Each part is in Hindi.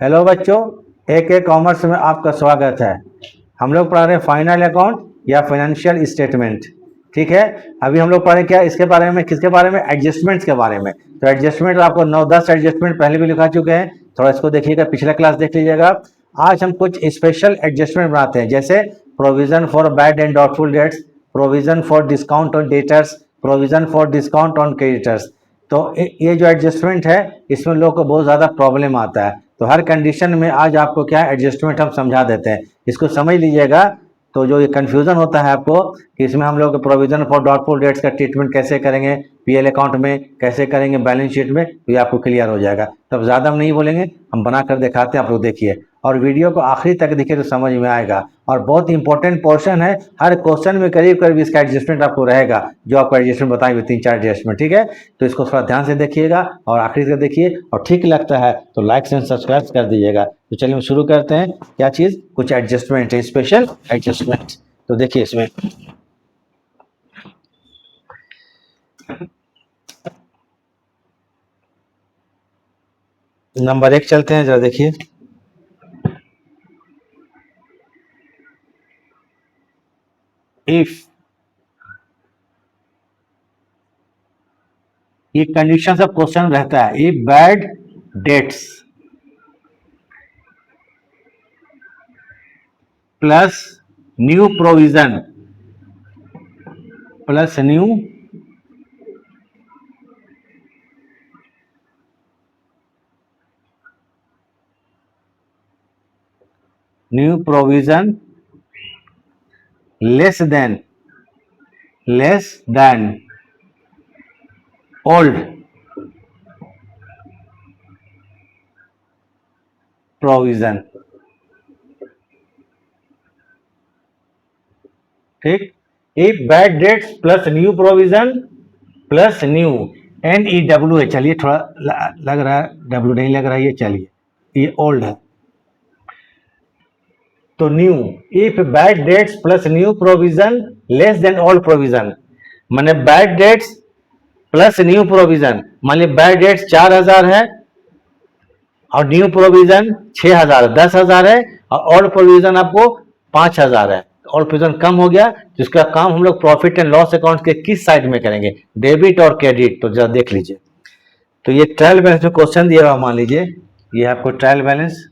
हेलो बच्चों, एक कॉमर्स में आपका स्वागत है। हम लोग पढ़ा रहे हैं फाइनल अकाउंट या फाइनेंशियल स्टेटमेंट। ठीक है, अभी हम लोग पढ़े क्या इसके बारे में, किसके बारे में? एडजस्टमेंट्स के बारे में। तो एडजस्टमेंट आपको 9-10 एडजस्टमेंट पहले भी लिखा चुके हैं, थोड़ा इसको देखिएगा, पिछला क्लास देख लीजिएगा। आज हम कुछ स्पेशल एडजस्टमेंट बनाते हैं, जैसे provision for bad and doubtful dates, provision for discount on debtors, provision for discount on creditors. तो ये जो एडजस्टमेंट है इसमें लोगों को बहुत ज़्यादा प्रॉब्लम आता है। तो हर कंडीशन में आज आपको क्या एडजस्टमेंट हम समझा देते हैं, इसको समझ लीजिएगा। तो जो ये कन्फ्यूज़न होता है आपको कि इसमें हम लोग प्रोविजन फॉर डाउटफुल डेट्स का ट्रीटमेंट कैसे करेंगे, पीएल अकाउंट में कैसे करेंगे, बैलेंस शीट में, तो ये आपको क्लियर हो जाएगा। तब ज़्यादा हम नहीं बोलेंगे, हम बना कर दिखाते हैं, आप लोग देखिए और वीडियो को आखिरी तक देखिए तो समझ में आएगा। और बहुत इंपॉर्टेंट पोर्शन है, हर क्वेश्चन में करीब करीब इसका एडजस्टमेंट आपको रहेगा, जो आपको एडजस्टमेंट बताएंगे 3-4 एडजस्टमेंट। ठीक है, तो इसको थोड़ा ध्यान से देखिएगा और आखिरी तक देखिए, और ठीक लगता है तो लाइक एंड सब्सक्राइब कर दीजिएगा। तो चलिए हम शुरू करते हैं। क्या चीज़? कुछ एडजस्टमेंट है, स्पेशल एडजस्टमेंट। तो देखिए इसमें नंबर 1 चलते हैं, जरा देखिए। इफ ये कंडीशन सब क्वेश्चन रहता है, if bad debts plus new provision plus new provision less than old provision. ठीक, if bad debts plus new provision plus new NEW है। चलिए थोड़ा लग रहा है, डब्ल्यू नहीं लग रहा है, ये चलिए, ये ओल्ड है। तो new, if bad debts plus new provision less than old provision, माने bad debts plus new provision. मान लीजिए बैड डेट्स 4000 है और न्यू प्रोविजन 6000, 10,000 है, और ओल्ड प्रोविजन आपको 5000 है। ओल्ड प्रोविजन कम हो गया, जिसका काम हम लोग प्रॉफिट एंड लॉस अकाउंट के किस साइड में करेंगे, डेबिट और क्रेडिट। तो जरा देख लीजिए। तो ये ट्रायल बैलेंस में क्वेश्चन दिया हुआ, मान लीजिए ये आपको ट्रायल बैलेंस,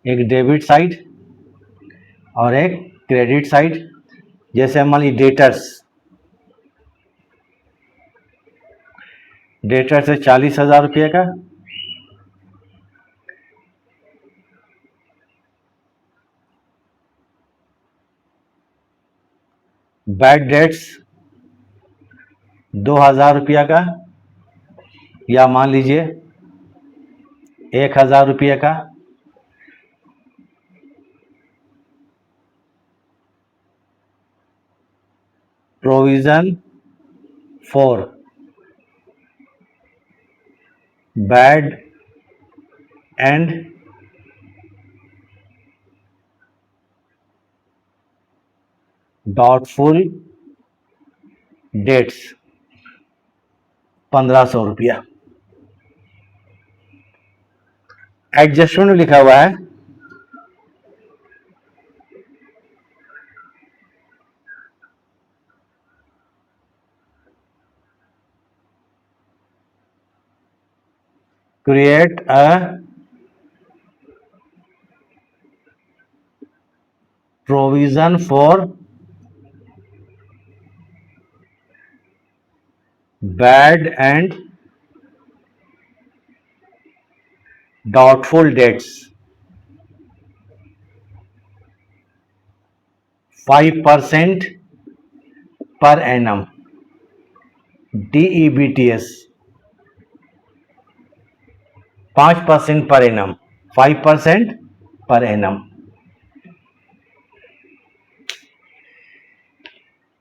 एक डेबिट साइड और एक क्रेडिट साइड। जैसे मान लीजिए डेटर्स है 40,000 रुपये का, बैड डेट्स 2,000 रुपया का, या मान लीजिए 1,000 रुपये का। Provision for bad and doubtful dates 1,500 रुपया। एडजस्टमेंट लिखा हुआ है create a provision for bad and doubtful debts 5% per annum, DEBTS 5% per annum, 5% per annum.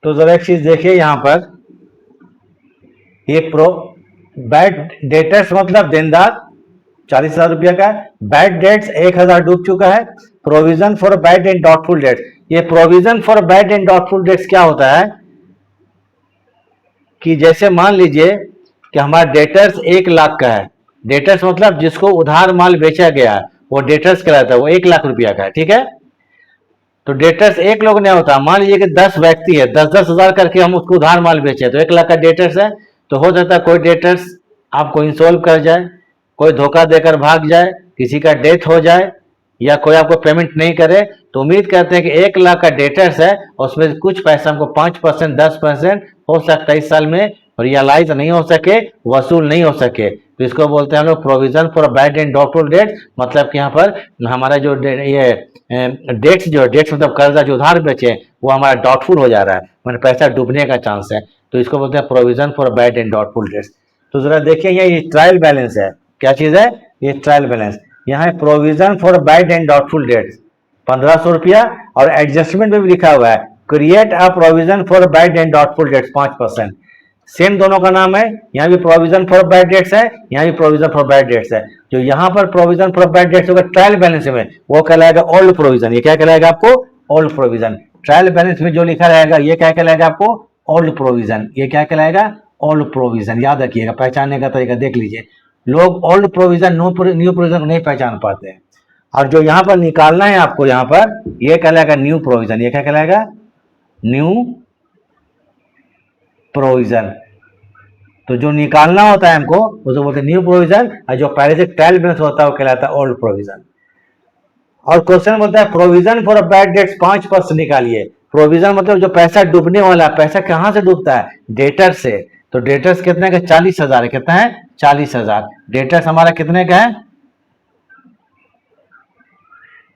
तो जरा एक चीज देखिए यहां पर, ये बैड डेटर्स मतलब देनदार 40,000 रुपया का, बैड डेट्स 1,000 डूब चुका है, provision for bad and doubtful debts ये provision for bad and doubtful debts क्या होता है कि जैसे मान लीजिए कि हमारा डेटर्स 1 लाख का है, डेटर्स मतलब जिसको उधार माल बेचा गया है वो डेटर्स कहलाता है, वो 1 लाख रुपया का है, ठीक है। तो डेटर्स एक लोग नहीं होता, मान लीजिए कि 10 व्यक्ति है, 10,000 करके हम उसको उधार माल बेचे तो 1 लाख का डेटर्स है। तो हो जाता है कोई डेटर्स आपको इंसॉल्व कर जाए, कोई धोखा देकर भाग जाए, किसी का डेथ हो जाए या कोई आपको पेमेंट नहीं करे, तो उम्मीद करते हैं कि 1 लाख का डेटर्स है उसमें कुछ पैसा हमको 5%, 10% हो सकता है इस साल में रियलाइज नहीं हो सके, वसूल नहीं हो सके, तो इसको बोलते हैं हम लोग provision for bad and doubtful debt. मतलब कि यहाँ पर हमारा जो ये डेट्स जो डेट्स मतलब कर्जा जो उधार बेचे वो हमारा डाउटफुल हो जा रहा है, मतलब पैसा डूबने का चांस है, तो इसको बोलते हैं provision for bad and doubtful dates. तो जरा देखिए ये ट्रायल बैलेंस है, क्या चीज है ये ट्रायल बैलेंस। यहाँ provision for bad and doubtful dates 1500 रुपया, और एडजस्टमेंट में भी लिखा हुआ है create a provision for bad and doubtful dates 5%। Same दोनों का नाम है, यहाँ भी प्रोविजन फॉर बैड डेट्स है, यहाँ भी प्रोविजन फॉर बैड डेट्स है। जो यहाँ पर प्रोविजन फॉर बैड डेट्स होगा ट्रायल बैलेंस में वो कहलाएगा ओल्ड प्रोविजन। ये क्या कहलाएगा आपको? Old provision. ट्रायल बैलेंस में जो लिखा रहेगा ये क्या कहलाएगा आपको? Old provision. ये क्या कहलाएगा? Old provision. याद रखिएगा, पहचानने का तरीका देख लीजिए, लोग ओल्ड प्रोविजन न्यू प्रोविजन को नहीं पहचान पाते हैं। और जो यहाँ पर निकालना है आपको, यहाँ पर ये कहलाएगा न्यू प्रोविजन। ये क्या कहलाएगा? New provision. तो जो निकालना होता है हमको उसको बोलते हैं न्यू प्रोविजन, और जो पहले से ट्रायल बैलेंस होता है वो कहलाता है ओल्ड प्रोविजन। और क्वेश्चन बोलता है प्रोविजन फॉर बैड डेट्स 5% निकालिए। प्रोविजन मतलब जो पैसा डूबने वाला, पैसा कहां से डूबता है? डेटर से। तो डेटर्स कितने का? 40,000 है। कितना है? 40,000। डेटर्स हमारा कितने का है?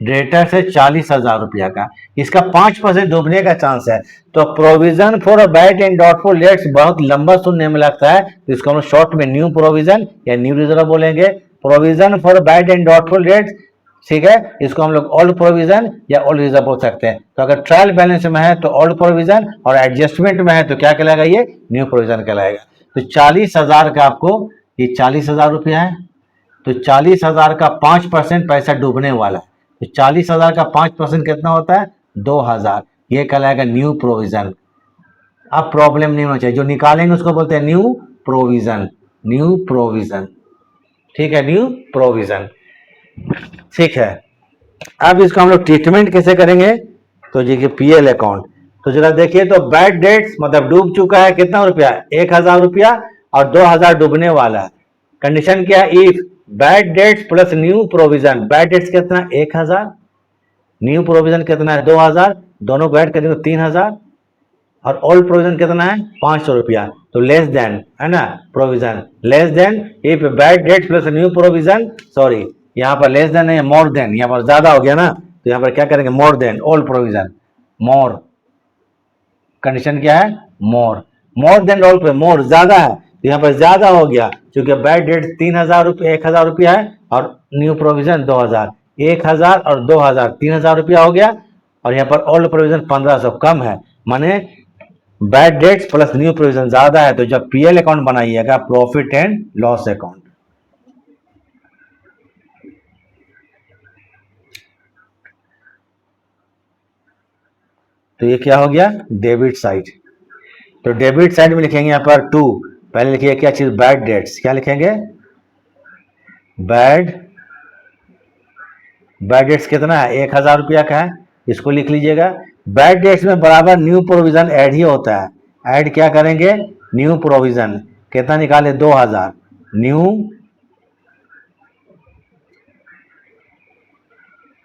डेटर्स है 40,000 रुपया का, इसका 5% डूबने का चांस है। तो provision for bad and doubtful dates बहुत लंबा सुनने में लगता है, तो इसको हम शॉर्ट में न्यू प्रोविजन या न्यू रिजर्व बोलेंगे। Provision for bad and doubtful dates, ठीक है, इसको हम लोग ओल्ड प्रोविजन या ओल्ड रिजर्व बोल सकते हैं। तो अगर ट्रायल बैलेंस में है तो ओल्ड प्रोविजन, और एडजस्टमेंट में है तो क्या कहलाएगा? ये न्यू प्रोविजन कहलाएगा। तो 40,000 का आपको, ये 40,000 रुपया है, तो 40,000 का 5% पैसा डूबने वाला है। तो 40,000 का 5% कितना होता है? 2,000। ये कहलाएगा न्यू प्रोविजन। अब प्रॉब्लम नहीं होना चाहिए, जो निकालेंगे उसको बोलते हैं न्यू प्रोविजन। न्यू प्रोविजन, ठीक है, न्यू प्रोविजन, ठीक है। अब इसको हम लोग ट्रीटमेंट कैसे करेंगे? तो देखिए पीएल अकाउंट, तो जरा देखिए, तो बैड डेट्स मतलब डूब चुका है कितना रुपया? 1,000 रुपया, और 2,000 डूबने वाला है। कंडीशन क्या है? If bad debts plus new provision. Bad debts कितना? 1,000, न्यू प्रोविजन कितना है? 2,000, दोनों को ऐड कर देंगे 3,000, और ओल्ड प्रोविजन कितना है? 500 रुपया। तो लेस देन है ना provision, less then if bad debts plus new provision, sorry यहाँ पर लेस देन है, मोर देन, यहाँ पर ज्यादा हो गया ना, तो यहाँ पर क्या करेंगे? More than old provision. More, condition क्या है? मोर, मोर देन ओल्ड, मोर ज्यादा है, तो यहाँ पर ज्यादा हो गया, क्योंकि बैड डेट 3,000 रुपया, 1,000 रुपया है, और न्यू प्रोविजन 2,000, 1,000 और 2,000 3,000 रुपया हो गया, और यहाँ पर ओल्ड प्रोविजन 1,500 कम है, माने bad debts plus new provision ज्यादा है। तो जब पीएल अकाउंट बनाइएगा, प्रॉफिट एंड लॉस अकाउंट, तो ये क्या हो गया? Debit side. तो डेबिट साइड में लिखेंगे यहाँ पर 2, पहले लिखिए क्या चीज? Bad debts. क्या लिखेंगे? बैड डेट्स कितना है? 1,000 रुपया का है, इसको लिख लीजिएगा। बैड डेट्स में बराबर न्यू प्रोविजन ऐड ही होता है। ऐड क्या करेंगे? New provision. कितना निकाले? 2,000। न्यू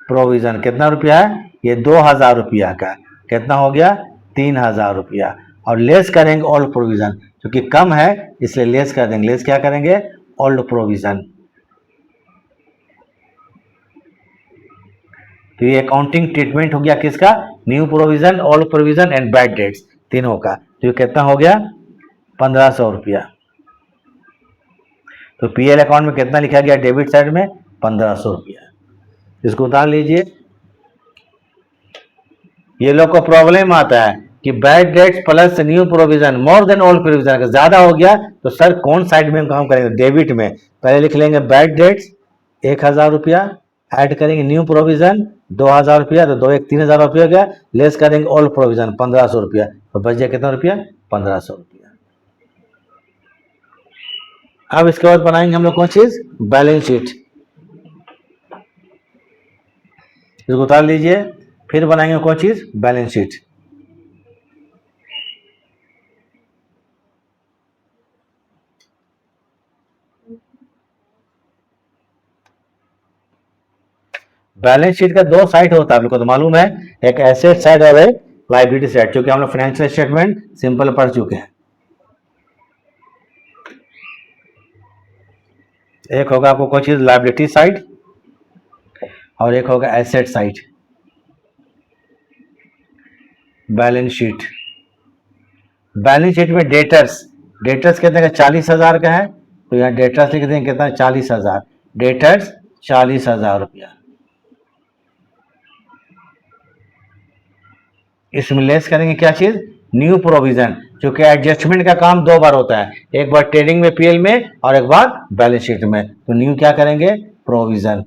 प्रोविजन कितना रुपया है? ये 2,000 रुपया का। कितना हो गया? 3,000 रुपया। और लेस करेंगे ओल्ड प्रोविजन, क्योंकि कम है इसलिए लेस कर देंगे। लेस क्या करेंगे? Old provision. तो ये अकाउंटिंग ट्रीटमेंट हो गया किसका? New provision, old provision and bad debts, तीनों का। तो ये कितना हो गया? 1,500 रुपया। तो पीएल अकाउंट में कितना लिखा गया? डेबिट साइड में 1,500 रुपया। इसको उतार लीजिए। ये लोग को प्रॉब्लम आता है कि bad debts plus new provision मोर देन ओल्ड प्रोविजन, अगर ज्यादा हो गया तो सर कौन साइड में काम करेंगे? डेबिट में। पहले लिख लेंगे बैड डेट्स 1,000 रुपया, ऐड करेंगे न्यू प्रोविजन ₹2000, तो 2 1 3,000 रुपया हो गया। लेस करेंगे ओल्ड प्रोविजन 1500 रुपया, तो बच गया कितना रुपया? 1500 रुपया। अब इसके बाद बनाएंगे हम लोग कौन चीज? Balance sheet. इसको उतार लीजिए, फिर बनाएंगे कौन चीज? Balance sheet. बैलेंस शीट का 2 साइड होता है, आप लोग को तो मालूम है, एक एसेट साइड और एक लाइबिलिटी साइड, क्योंकि हम लोग फाइनेंशियल स्टेटमेंट सिंपल पढ़ चुके हैं। एक होगा आपको कोई चीज लाइबिलिटी साइड और एक होगा asset side. Balance sheet, balance sheet में डेटर्स, डेटर्स कितने का? 40,000 का है, तो यहाँ डेटर्स लिख देंगे कितना? 40,000। डेटर्स 40,000 रुपया। इसमें लेस करेंगे क्या चीज? न्यू प्रोविजन, क्योंकि एडजस्टमेंट का काम 2 बार होता है, एक बार ट्रेडिंग में पीएल में और एक बार बैलेंस शीट में। तो न्यू क्या करेंगे? प्रोविजन।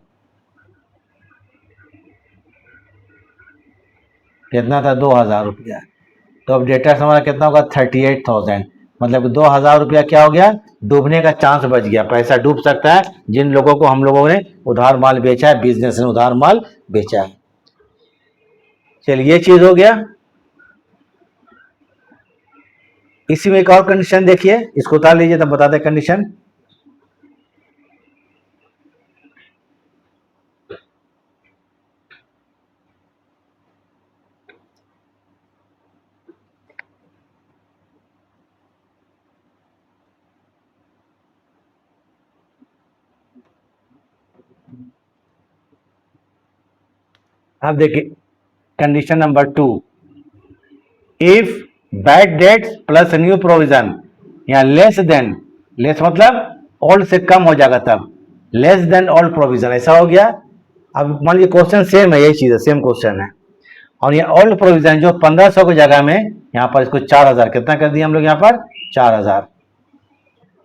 कितना था? 2,000 रुपया। तो अब डेटर्स हमारा कितना होगा? 38,000। मतलब 2,000 रुपया क्या हो गया? डूबने का चांस बच गया। पैसा डूब सकता है जिन लोगों को हम लोगों ने उधार माल बेचा है, बिजनेस ने उधार माल बेचा है। चलिए ये चीज हो गया। इसी में एक और कंडीशन देखिए, इसको उतार लीजिए तब बताते कंडीशन। अब देखिए condition number 2, if bad debts plus new provision या लेस देन, लेस मतलब ओल्ड से कम हो जाएगा, तब लेस देन ओल्ड प्रोविजन, ऐसा हो गया। अब मान लीजिए क्वेश्चन सेम है, यही चीज है, सेम क्वेश्चन है, और ये ओल्ड प्रोविजन जो 1500 की जगह में यहाँ पर इसको 4,000 कितना कर दिया हम लोग? यहाँ पर 4,000।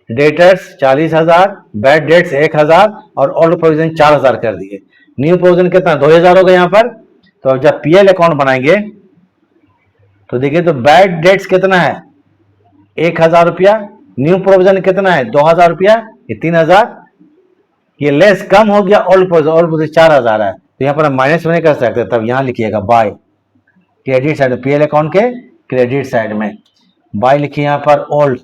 डेटर्स 40,000, बैड डेट्स 1,000 और ओल्ड प्रोविजन 4,000 कर दिए। न्यू प्रोविजन कितना? 2,000 हो गया यहाँ पर। तो अब जब पीएल अकाउंट बनाएंगे तो देखिए, तो बैड डेट्स कितना है? 1,000 रुपया। न्यू प्रोविजन कितना है? 2,000 रुपया, ये 3,000। ये लेस कम हो गया ओल्ड प्रोविजन 4,000 है, तो यहाँ पर हम माइनस में नहीं कर सकते, तब यहाँ लिखिएगा by, credit side, PL account के क्रेडिट साइड में बाय लिखिए। यहाँ पर ओल्ड,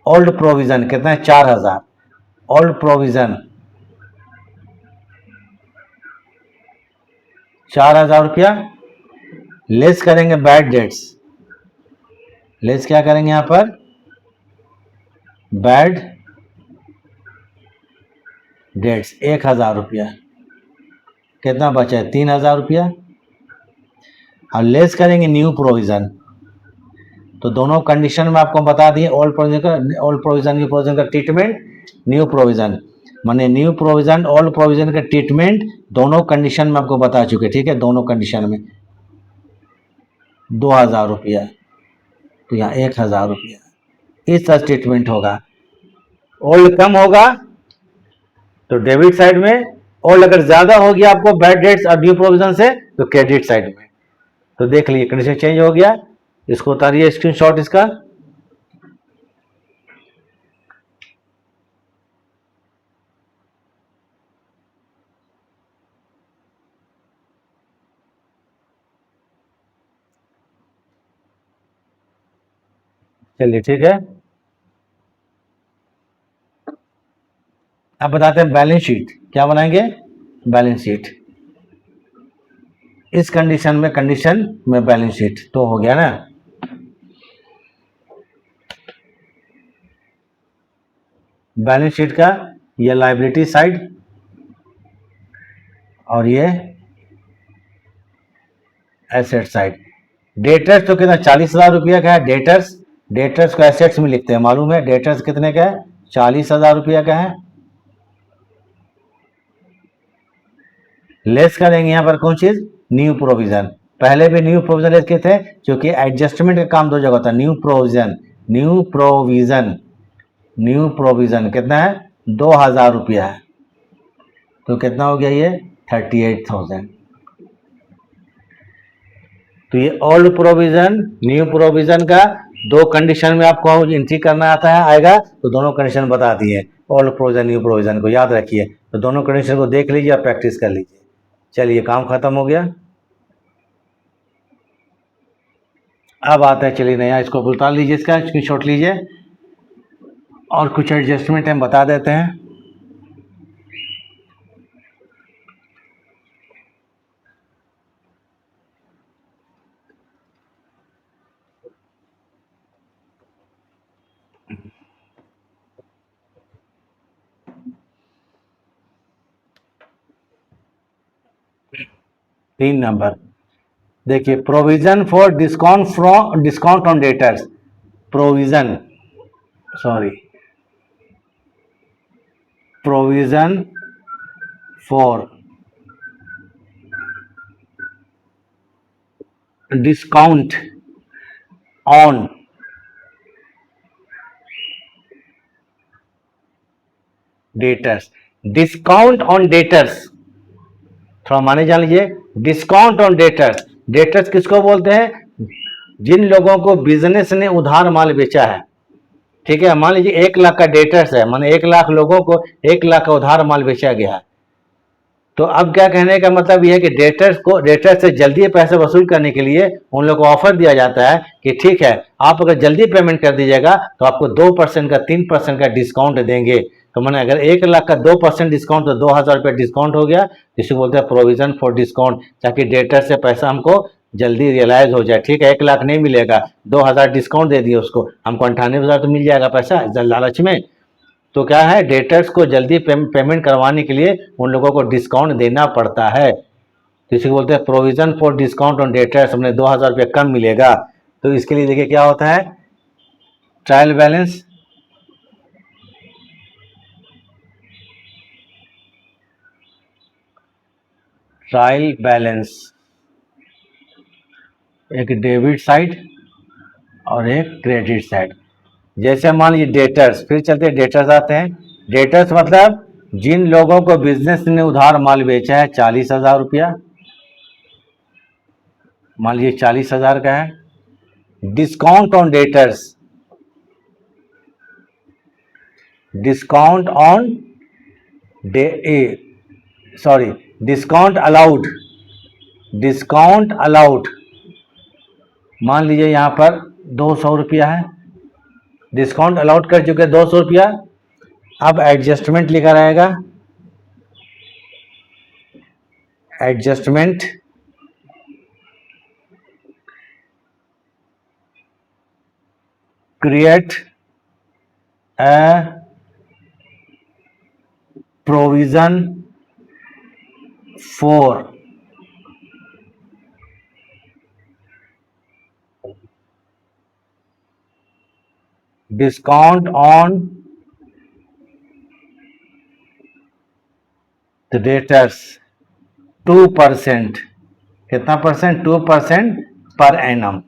ओल्ड प्रोविजन कितना है? 4,000। ओल्ड प्रोविजन 4,000 रुपया, लेस करेंगे बैड डेट्स, लेस क्या करेंगे यहाँ पर? बैड डेट्स 1,000 रुपया, कितना बचा है? 3,000 रुपया। और लेस करेंगे न्यू प्रोविजन, तो दोनों कंडीशन में आपको बता दिए, ओल्ड प्रोविजन का, ओल्ड प्रोविजन न्यू प्रोविजन का ट्रीटमेंट, न्यू प्रोविजन माने न्यू प्रोविजन ओल्ड प्रोविजन का ट्रीटमेंट, दोनों कंडीशन में आपको बता चुके, ठीक है। दोनों कंडीशन में 2,000 रुपया, तो यहाँ 1,000 रुपया, इस तरह ट्रीटमेंट होगा। ओल्ड कम होगा तो डेबिट साइड में, ओल्ड अगर ज्यादा हो गया आपको बैड डेट्स और न्यू प्रोविजन से, तो क्रेडिट साइड में। तो देख लीजिए कंडीशन चेंज हो गया। इसको उतारिए स्क्रीनशॉट इसका। चलिए ठीक है, अब बताते हैं बैलेंस शीट। क्या बनाएंगे? Balance sheet. इस कंडीशन में बैलेंस शीट तो हो गया ना। बैलेंस शीट का ये लायबिलिटी साइड और ये एसेट साइड। डेटर्स तो कितना? 40,000 रुपया का है डेटर्स। डेटर्स को एसेट्स में लिखते हैं, मालूम है डेटर्स कितने का है? 40,000 रुपया का है। लेस करेंगे यहाँ पर कौन चीज? New provision. पहले भी न्यू प्रोविजन लेस किए थे, क्योंकि एडजस्टमेंट का काम 2 जगह होता है। New provision, new provision, new provision कितना है? 2,000 रुपया है, तो कितना हो गया ये? 38,000। तो ये ओल्ड प्रोविजन न्यू प्रोविजन का दो कंडीशन में आपको एंट्री करना आता है आएगा, तो दोनों कंडीशन बता दिए, ओल्ड प्रोविजन न्यू प्रोविजन को याद रखिए। तो दोनों कंडीशन को देख लीजिए और प्रैक्टिस कर लीजिए। चलिए काम खत्म हो गया। अब आता है, चलिए नया इसको उतार लीजिए, इसका स्क्रीनशॉट लीजिए और कुछ एडजस्टमेंट हम बता देते हैं। तीन नंबर देखिए, provision for discount on debtors, provision for discount on debtors. Discount on debtors थोड़ा माने जान लीजिए। डिस्काउंट ऑन डेटर्स, डेटर्स किसको बोलते हैं? जिन लोगों को बिजनेस ने उधार माल बेचा है, ठीक है। मान लीजिए 1 लाख का डेटर्स है, माने 1 लाख लोगों को 1 लाख का उधार माल बेचा गया है। तो अब क्या कहने का मतलब यह है कि डेटर्स से जल्दी पैसे वसूल करने के लिए उन लोगों को ऑफर दिया जाता है कि ठीक है, आप अगर जल्दी पेमेंट कर दीजिएगा तो आपको 2% का 3% का डिस्काउंट देंगे। तो मैंने अगर 1 लाख का 2% डिस्काउंट तो 2,000 रुपये डिस्काउंट हो गया, जिसे बोलते हैं प्रोविजन फॉर डिस्काउंट, ताकि डेटर से पैसा हमको जल्दी रियलाइज हो जाए। ठीक है, 1 लाख नहीं मिलेगा, 2,000 डिस्काउंट दे दिए उसको, हमको 98,000 तो मिल जाएगा पैसा लालच में। तो क्या है, डेटर्स को जल्दी पेमेंट करवाने के लिए उन लोगों को डिस्काउंट देना पड़ता है। तो इसी को बोलते हैं provision for discount on debtors, हमने 2,000 रुपये कम मिलेगा। तो इसके लिए देखिए क्या होता है, ट्रायल बैलेंस, एक डेबिट साइड और एक क्रेडिट साइड। जैसे मान लीजिए डेटर्स, फिर चलते डेटर्स आते हैं। डेटर्स मतलब जिन लोगों को बिजनेस ने उधार माल बेचा है 40,000 रुपया, मान लीजिए 40,000 का है। Discount on debtors, discount allowed, मान लीजिए यहां पर 200 रुपया है, डिस्काउंट अलाउड कर चुके 200 रुपया। अब एडजस्टमेंट लिखा रहेगा, adjustment create a provision for discount on the debtors 2%। कितना परसेंट? 2% per annum.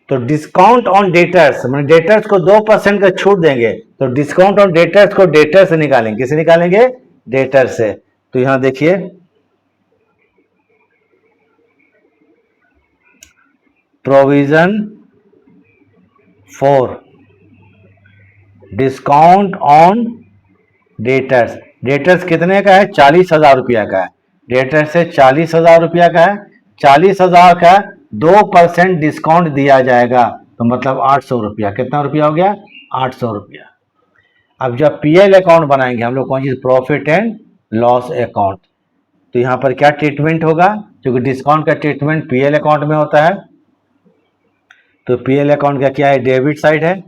तो डिस्काउंट ऑन डेटर्स मैंने डेटर्स को 2% का छूट देंगे, तो डिस्काउंट ऑन डेटर्स को डेटर से निकालेंगे। किसे निकालेंगे? डेटर से। तो यहां देखिए, provision for discount on debtors, debtors कितने का है? 40,000 रुपया का है। डेटर से 40,000 रुपया का है, 40,000 का 2% डिस्काउंट दिया जाएगा, तो मतलब 800 रुपया। कितना रुपया हो गया? 800 रुपया। अब जब पीएल अकाउंट बनाएंगे हम लोग, कौन चीज? Profit and loss account. तो यहां पर क्या ट्रीटमेंट होगा? क्योंकि डिस्काउंट का ट्रीटमेंट पीएल अकाउंट में होता है, तो पीएल अकाउंट का क्या है? डेबिट साइड है।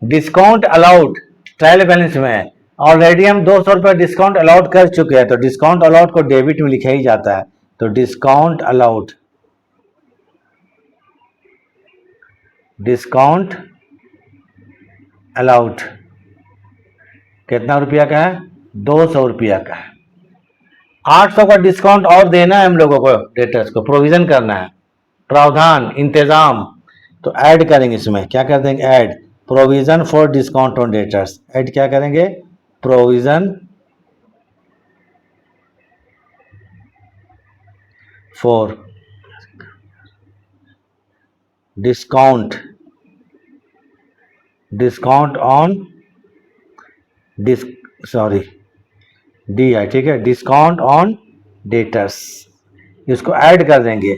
डिस्काउंट अलाउड ट्रायल बैलेंस में है, ऑलरेडी हम 200 रुपये डिस्काउंट अलाउड कर चुके हैं, तो डिस्काउंट अलाउड को डेबिट में लिखा ही जाता है। तो डिस्काउंट अलाउड, कितना रुपया का है? 200 रुपया का है। 800 का डिस्काउंट और देना है हम लोगों को, डेटर्स को प्रोविजन करना है, प्रावधान इंतजाम। तो ऐड करेंगे इसमें, क्या कर देंगे? Add provision for discount on debtors. Add क्या करेंगे? Provision for discount on dis sorry D है, ठीक है, डिस्काउंट ऑन डेटर्स, इसको ऐड कर देंगे।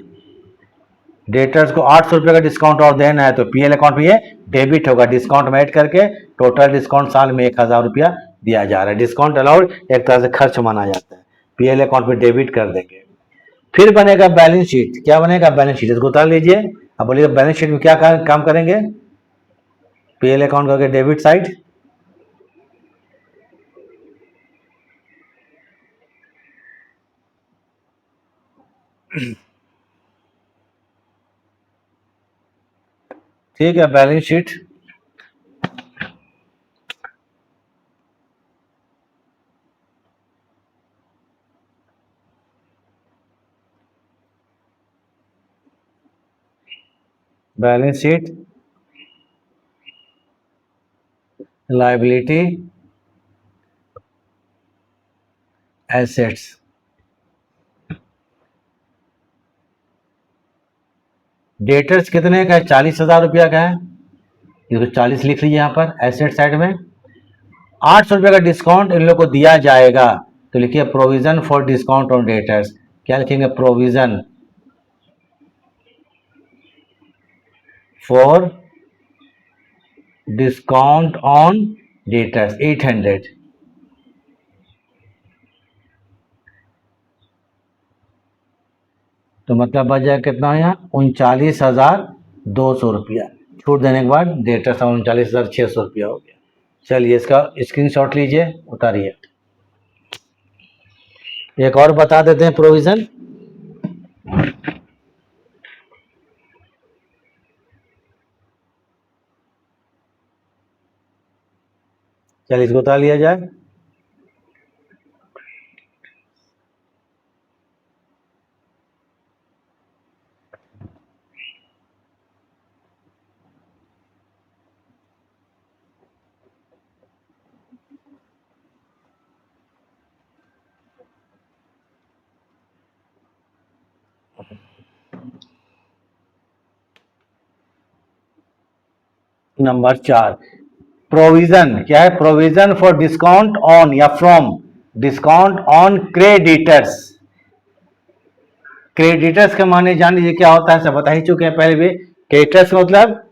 डेटर्स को 800 रुपये का डिस्काउंट और देना है तो पीएल अकाउंट में ये डेबिट होगा, डिस्काउंट में ऐड करके टोटल डिस्काउंट साल में 1000 रुपया दिया जा रहा है। डिस्काउंट अलाउड एक तरह से खर्च माना जाता है, पीएल अकाउंट में डेबिट कर देंगे। फिर बनेगा बैलेंस शीट। क्या बनेगा? बैलेंस शीट, इसको उतार लीजिए। अब बोलिए बैलेंस शीट में क्या काम करेंगे? पीएल अकाउंट करके डेबिट साइड, ठीक है, balance sheet. Balance sheet, liability, assets. Debtors कितने का है? 40,000 रुपया का है, ये तो 40 लिख लीजिए यहाँ पर एसेट साइड में। 800 रुपये का डिस्काउंट इन लोग को दिया जाएगा तो लिखिए provision for discount on debtors. क्या लिखेंगे? Provision for discount on debtors 800। तो मतलब बच जाएगा कितना यहाँ? 39,200 रुपया। छूट देने के बाद डेटर्स 39,600 रुपया हो गया। चलिए इसका स्क्रीनशॉट लीजिए, उतारिए। एक और बता देते हैं प्रोविजन। चलिए इसको उतार लिया जाए। नंबर 4 प्रोविजन क्या है? प्रोविजन फॉर डिस्काउंट ऑन या from discount on creditors. Creditors के माने जान लीजिए क्या होता है, सब बता ही चुके हैं पहले भी। क्रेडिटर्स मतलब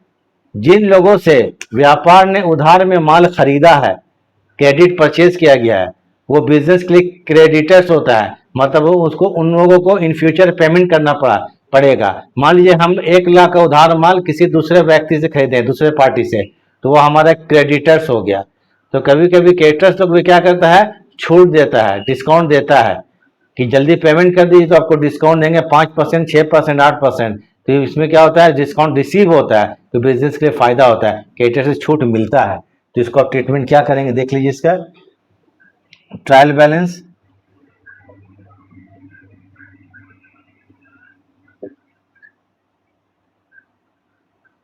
जिन लोगों से व्यापार ने उधार में माल खरीदा है, क्रेडिट परचेज किया गया है, वो बिजनेस के लिए क्रेडिटर्स होता है। मतलब वो उसको उन लोगों को इन फ्यूचर पेमेंट करना पड़ेगा। मान लीजिए हम 1 लाख का उधार माल किसी दूसरे व्यक्ति से खरीदे, दूसरे पार्टी से, तो वो हमारा क्रेडिटर्स हो गया। तो कभी कभी क्रेडिटर्स लोग भी क्या करता है? छूट देता है, डिस्काउंट देता है कि जल्दी पेमेंट कर दीजिए तो आपको डिस्काउंट देंगे 5%, 6%, 8%। तो इसमें क्या होता है? डिस्काउंट रिसीव होता है तो बिजनेस के लिए फायदा होता है, क्रेडिटर से छूट मिलता है। तो इसको आप ट्रीटमेंट क्या करेंगे देख लीजिए। इसका ट्रायल बैलेंस,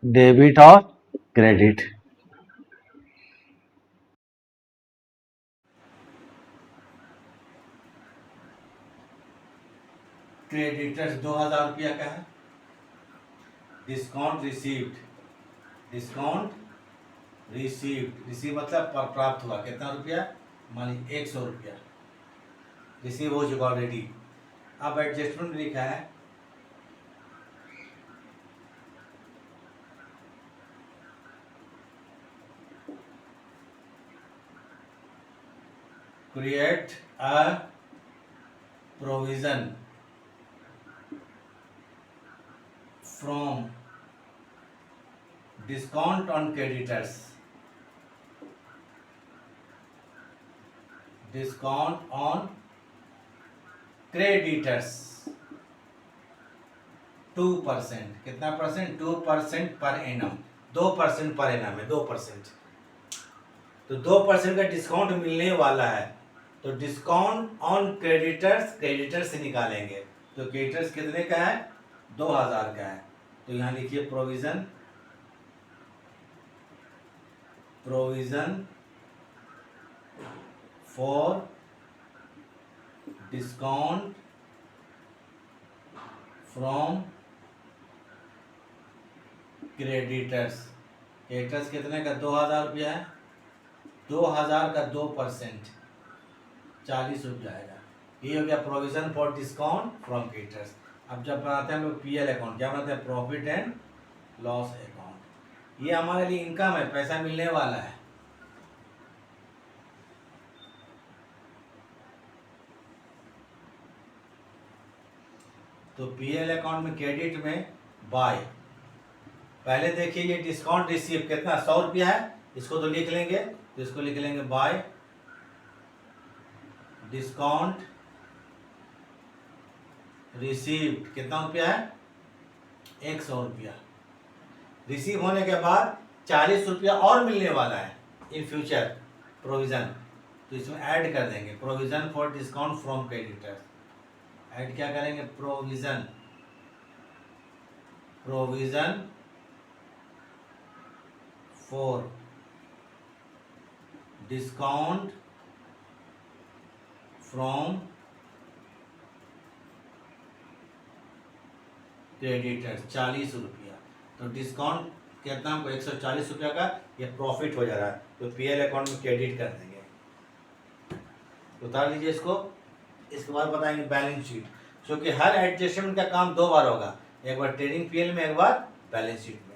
डेबिट और क्रेडिट। क्रेडिटर्स 2,000 रुपया का है, डिस्काउंट रिसीव्ड, डिस्काउंट रिसीव मतलब प्राप्त हुआ कितना रुपया? मान लीजिए 100 रुपया रिसीव हो चुका ऑलरेडी। अब एडजस्टमेंट लिखा है create a provision from discount on creditors, discount on creditors 2%। कितना percent? 2% per annum. 2% per annum है, 2%। तो 2% का डिस्काउंट मिलने वाला है। तो डिस्काउंट ऑन क्रेडिटर्स, क्रेडिटर्स से निकालेंगे तो क्रेडिटर्स कितने का है? 2,000 का है। तो यहाँ लिखिए provision for discount from creditors. Creditors कितने का 2000 रुपया है, 2000 का 2% 40 रुपया आएगा। ये हो गया provision for discount from creditors. अब जब बनाते हैं हम लोग पीएल अकाउंट, क्या बनाते हैं, प्रॉफिट एंड लॉस अकाउंट। ये हमारे लिए इनकम है, पैसा मिलने वाला है। तो पीएल अकाउंट में क्रेडिट में बाय, पहले देखिए ये डिस्काउंट रिसीव कितना 100 रुपया है, इसको तो लिख लेंगे, तो इसको लिख लेंगे बाय डिस्काउंट रिसीव्ड, कितना रुपया है, 100 रुपया। रिसीव होने के बाद 40 रुपया और मिलने वाला है इन फ्यूचर प्रोविजन, तो इसमें ऐड कर देंगे provision for discount from creditors. Add क्या करेंगे, provision for discount from creditors 40 रुपया। तो डिस्काउंट कितना हमको 140 रुपया का, ये प्रॉफिट हो जा रहा है, तो पीएल अकाउंट में क्रेडिट कर देंगे। उतार लीजिए इसको। इसके बाद बताएंगे बैलेंस शीट, क्योंकि हर एडजस्टमेंट का काम 2 बार होगा, एक बार ट्रेडिंग पीएल में, एक बार बैलेंस शीट में।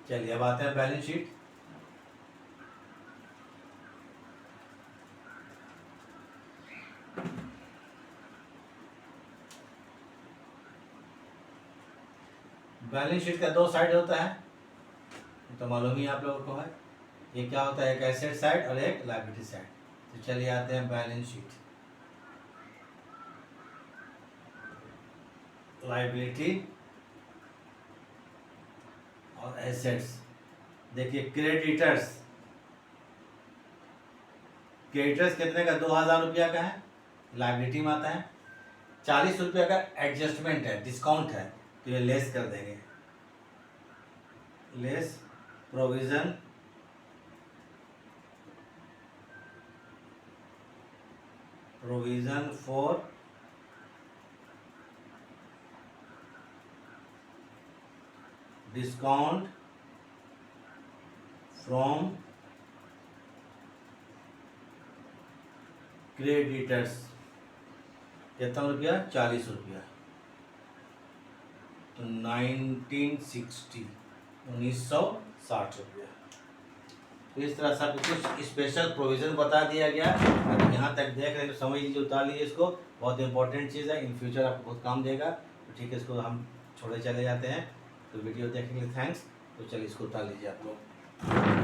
चलिए अब आते हैं बैलेंस शीट। बैलेंस शीट का 2 साइड होता है, तो मालूम ही आप लोगों को है। ये क्या होता है, एक एसेट साइड और एक लायबिलिटी साइड। तो चलिए आते हैं बैलेंस शीट। लायबिलिटी और एसेट्स। देखिए क्रेडिटर्स कितने का, 2000 रुपया का है, लायबिलिटी में आता है। 40 रुपया का एडजस्टमेंट है, डिस्काउंट है, तो ये लेस कर देंगे, less provision for discount from creditors. कितना रुपया, 40 रुपया। तो 1960 रुपया। तो इस तरह से कुछ स्पेशल प्रोविजन बता दिया गया। अगर यहाँ तक देख रहे हैं तो समझ लीजिए, उतार लीजिए इसको, बहुत इंपॉर्टेंट चीज़ है, इन फ्यूचर आपको बहुत काम देगा। तो ठीक है, इसको हम छोड़े चले जाते हैं। तो वीडियो देखने के लिए थैंक्स। तो चलिए इसको उतार लीजिए आप लोग।